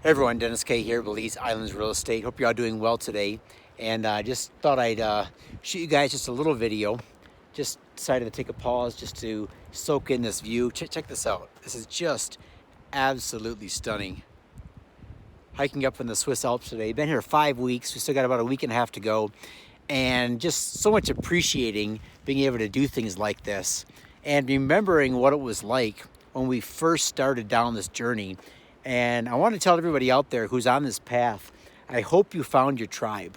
Hey everyone, Dennis K here, Belize Islands Real Estate. Hope you're all doing well today. And just thought I'd shoot you guys just a little video. Just decided to take a pause just to soak in this view. Check this out. This is just absolutely stunning. Hiking up in the Swiss Alps today. Been here 5 weeks. We still got about a week and a half to go. And just so much appreciating being able to do things like this. And remembering what it was like when we first started down this journey. And I want to tell everybody out there who's on this path, I hope you found your tribe.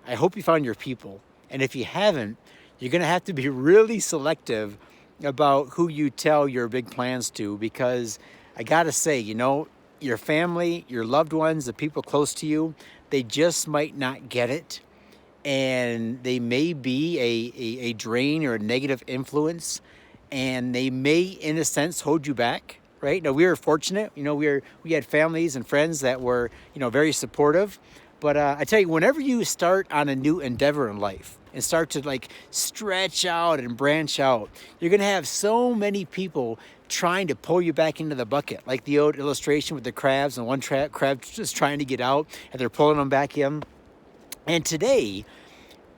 I hope you found your people. And if you haven't, you're going to have to be really selective about who you tell your big plans to, because I got to say, you know, your family, your loved ones, the people close to you, they just might not get it. And they may be a drain or a negative influence, and they may, in a sense, hold you back. Right? Now, we were fortunate, you know, we had families and friends that were, you know, very supportive. But I tell you, whenever you start on a new endeavor in life and start to like stretch out and branch out, you're going to have so many people trying to pull you back into the bucket. Like the old illustration with the crabs, and one crab just trying to get out and they're pulling them back in. And today,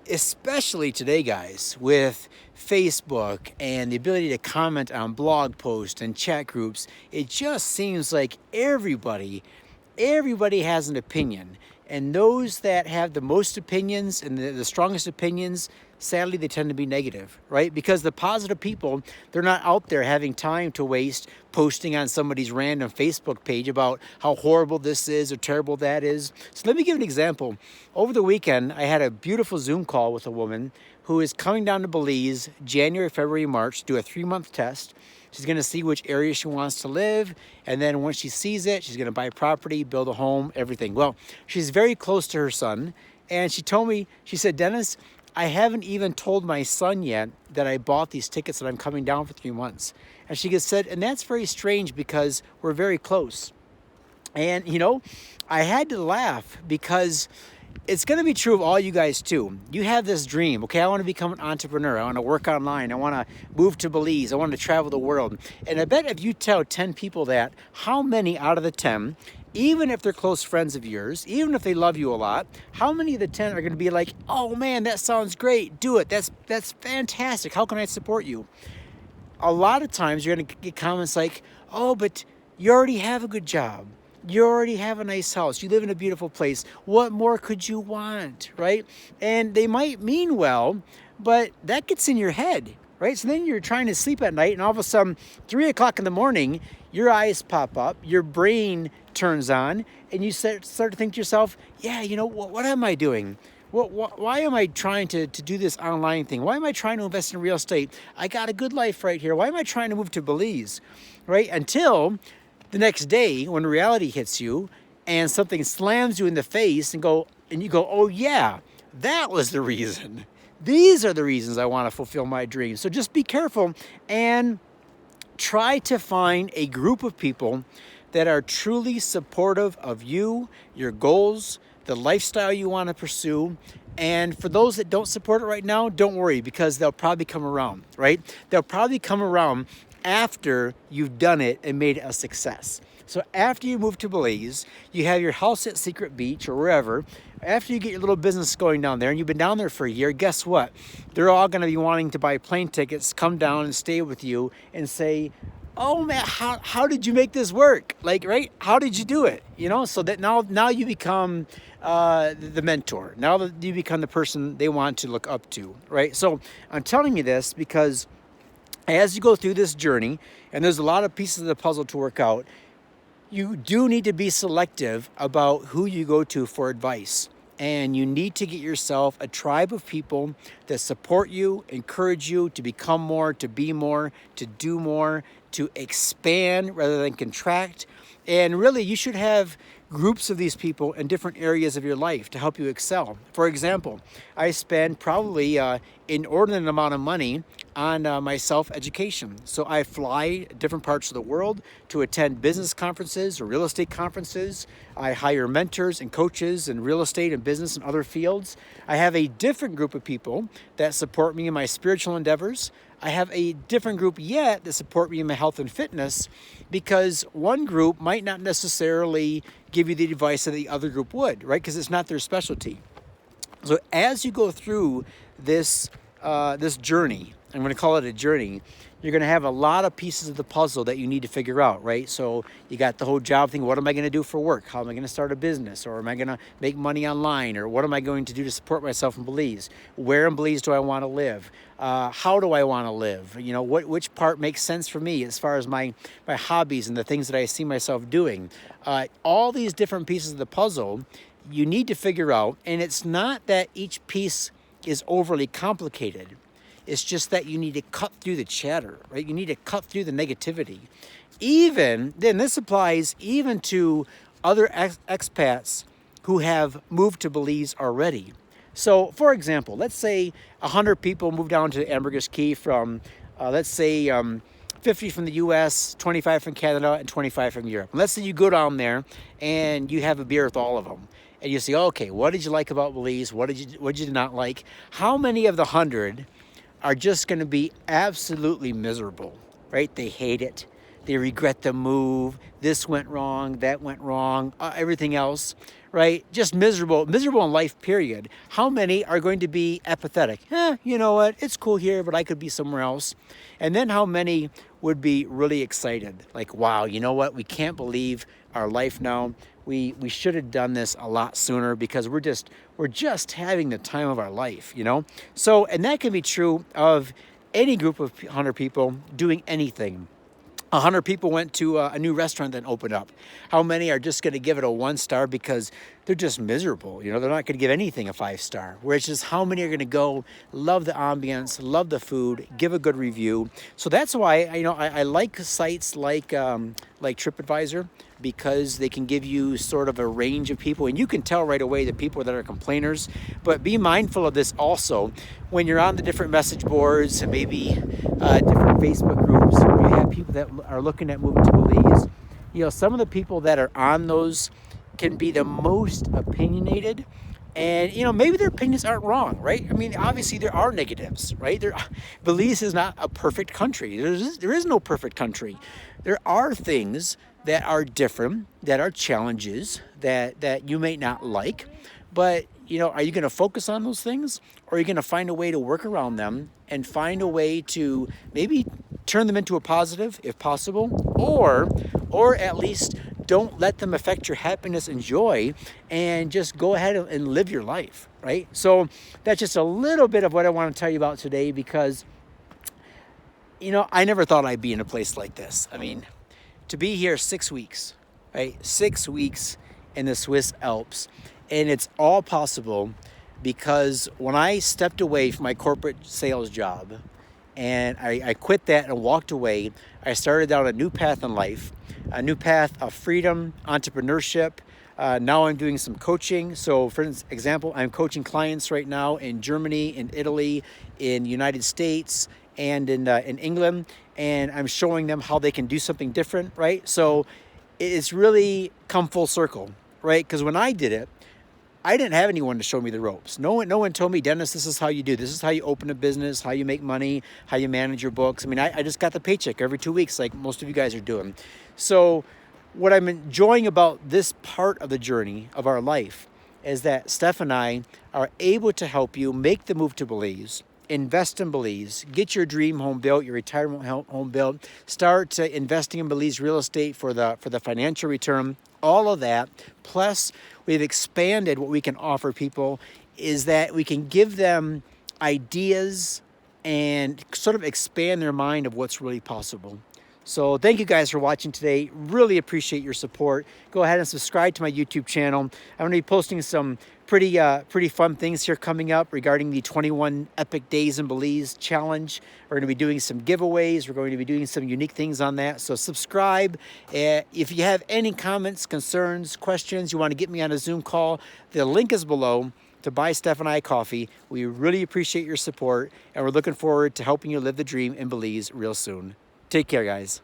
especially today, guys, with Facebook and the ability to comment on blog posts and chat groups, it just seems like everybody has an opinion. And those that have the most opinions and the strongest opinions, sadly, they tend to be negative, right? Because the positive people, they're not out there having time to waste posting on somebody's random Facebook page about how horrible this is or terrible that is. So let me give an example. Over the weekend, I had a beautiful Zoom call with a woman who is coming down to Belize January, February, March to do a 3-month test. She's going to see which area she wants to live. And then once she sees it, she's going to buy property, build a home, everything. Well, she's very close to her son. And she told me, she said, Dennis, I haven't even told my son yet that I bought these tickets that I'm coming down for 3 months. And she just said, and that's very strange because we're very close. And, you know, I had to laugh because it's going to be true of all you guys too. You have this dream. Okay, I want to become an entrepreneur. I want to work online. I want to move to Belize. I want to travel the world. And I bet if you tell 10 people that, how many out of the 10, even if they're close friends of yours, even if they love you a lot, how many of the 10 are going to be like, oh man, that sounds great. Do it. That's fantastic. How can I support you? A lot of times you're going to get comments like, oh, but you already have a good job. You already have a nice house. You live in a beautiful place. What more could you want, right? And they might mean well, but that gets in your head, right? So then you're trying to sleep at night, and all of a sudden, 3 o'clock in the morning, your eyes pop up, your brain turns on, and you start to think to yourself, yeah, you know, what am I doing? Why am I trying to do this online thing? Why am I trying to invest in real estate? I got a good life right here. Why am I trying to move to Belize, right? Until the next day when reality hits you and something slams you in the face and you go, oh yeah, that was the reason. These are the reasons I want to fulfill my dreams. So just be careful and try to find a group of people that are truly supportive of you, your goals, the lifestyle you want to pursue. And for those that don't support it right now, don't worry, because they'll probably come around, right? They'll probably come around after you've done it and made it a success. So after you move to Belize, you have your house at Secret Beach or wherever, after you get your little business going down there and you've been down there for a year, guess what? They're all going to be wanting to buy plane tickets, come down and stay with you and say, oh man, how did you make this work? Like, right? How did you do it? You know, so that now you become the mentor. Now that you become the person they want to look up to, right? So I'm telling you this because as you go through this journey, and there's a lot of pieces of the puzzle to work out, you do need to be selective about who you go to for advice. And you need to get yourself a tribe of people that support you, encourage you to become more, to be more, to do more, to expand rather than contract. And really, you should have groups of these people in different areas of your life to help you excel. For example, I spend probably an inordinate amount of money on my self-education. So I fly different parts of the world to attend business conferences or real estate conferences. I hire mentors and coaches in real estate and business and other fields. I have a different group of people that support me in my spiritual endeavors. I have a different group yet that support me in my health and fitness, because one group might not necessarily give you the advice that the other group would, right? Because it's not their specialty. So as you go through this this journey, I'm going to call it a journey, you're going to have a lot of pieces of the puzzle that you need to figure out, right? So you got the whole job thing. What am I going to do for work? How am I going to start a business? Or am I going to make money online? Or what am I going to do to support myself in Belize? Where in Belize do I want to live? How do I want to live? You know, which part makes sense for me as far as my hobbies and the things that I see myself doing? All these different pieces of the puzzle you need to figure out. And it's not that each piece is overly complicated. It's just that you need to cut through the chatter, right? You need to cut through the negativity. Even, then this applies even to other expats who have moved to Belize already. So, for example, let's say 100 people move down to Ambergris Caye from, let's say, 50 from the US, 25 from Canada, and 25 from Europe. Let's say you go down there and you have a beer with all of them. And you say, okay, what did you like about Belize? What did you not like? How many of the 100 are just going to be absolutely miserable, right? They hate it. They regret the move. This went wrong. That went wrong. Everything else, right? Just miserable in life, period. How many are going to be apathetic? You know what? It's cool here, but I could be somewhere else. And then how many would be really excited? Like, wow, you know what? We can't believe our life now. We should have done this a lot sooner, because we're just having the time of our life, you know? So, and that can be true of any group of 100 people doing anything. 100 people went to a new restaurant that opened up. How many are just going to give it a 1 star because they're just miserable? You know, they're not going to give anything a 5 star. Whereas just how many are going to go, love the ambience, love the food, give a good review. So that's why, you know, I like sites like TripAdvisor, because they can give you sort of a range of people, and you can tell right away the people that are complainers. But be mindful of this also when you're on the different message boards and maybe different Facebook groups where you have people that are looking at moving to Belize. You know, some of the people that are on those can be the most opinionated, and you know, maybe their opinions aren't wrong, right? I mean, obviously there are negatives, right? Belize is not a perfect country. There is no perfect country. There are things that are different, that are challenges that you may not like, but you know, are you going to focus on those things, or are you going to find a way to work around them and find a way to maybe turn them into a positive if possible, or at least don't let them affect your happiness and joy, and just go ahead and live your life, right? So that's just a little bit of what I want to tell you about today, because you know, I never thought I'd be in a place like this. I mean, to be here 6 weeks, right? 6 weeks in the Swiss Alps. And it's all possible because when I stepped away from my corporate sales job and I quit that and walked away, I started down a new path in life, a new path of freedom, entrepreneurship. Now I'm doing some coaching. So for example, I'm coaching clients right now in Germany, in Italy, in the United States, and in England, and I'm showing them how they can do something different, right? So it's really come full circle, right? Because when I did it, I didn't have anyone to show me the ropes. No one told me, Dennis, this is how you do. This is how you open a business, how you make money, how you manage your books. I mean, I just got the paycheck every 2 weeks like most of you guys are doing. So what I'm enjoying about this part of the journey of our life is that Steph and I are able to help you make the move to Belize, invest in Belize, get your dream home built, your retirement home built, start investing in Belize real estate for the financial return, all of that. Plus, we've expanded what we can offer people is that we can give them ideas and sort of expand their mind of what's really possible. So thank you guys for watching today. Really appreciate your support. Go ahead and subscribe to my YouTube channel. I'm going to be posting some pretty fun things here coming up regarding the 21 Epic Days in Belize challenge. We're going to be doing some giveaways. We're going to be doing some unique things on that. So subscribe. If you have any comments, concerns, questions, you want to get me on a Zoom call, the link is below. to buy Steph and I a coffee. We really appreciate your support, and we're looking forward to helping you live the dream in Belize real soon. Take care, guys.